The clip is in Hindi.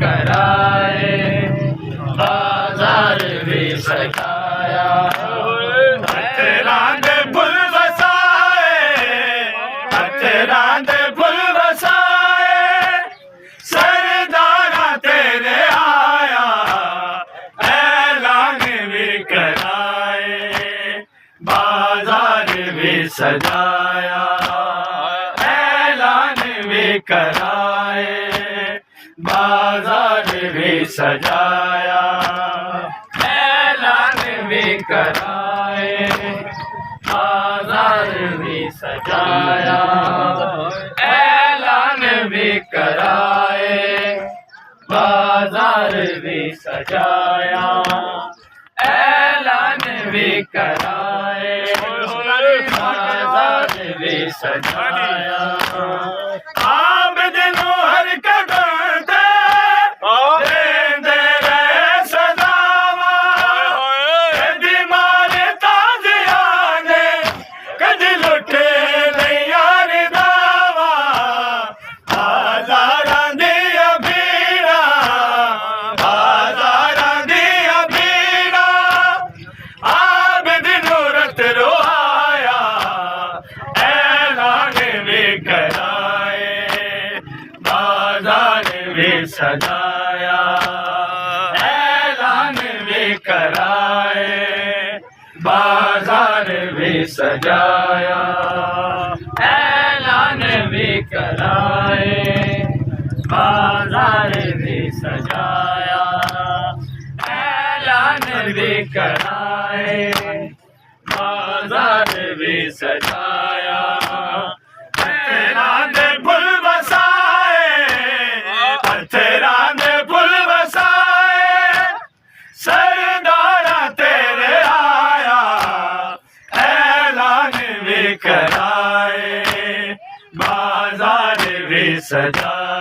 कराए, बाजार भी सजाया। अतरां दे फुल वसाए, अतरां दे फुल वसाए, सरदारा तेरे आया, ऐलान भी कराए, बाजार भी सजाया, ऐलान भी कराए, बाजार भी सजाया, ऐलान भी कराए, बाजार भी सजाया, ऐलान भी कराए, बाजार भी सजाया, ऐलान भी कराए, बाजार भी सजाया। आबिद नूं हर कदम ते देंदे रहे सदावां, कदी मारे ताज़ियां ने, कदी लुटे यार दावा, बाज़ारां दियां भीड़ां, बाज़ारां दियां भीड़ां, आबिद नूं रत रोआया, ऐलान भी कराए, बाजार भी सजाया, ऐलान भी कराए, बाजार भी सजाया, ऐलान भी कराए, बाजार भी सजाया, ऐलान भी कराए, बाजार भी सजाया। अतरां दे फुल वसाए, अतरां दे फुल वसाए, सरदारा तेरे आया, ऐलान भी कराए, बाजार भी सजाया।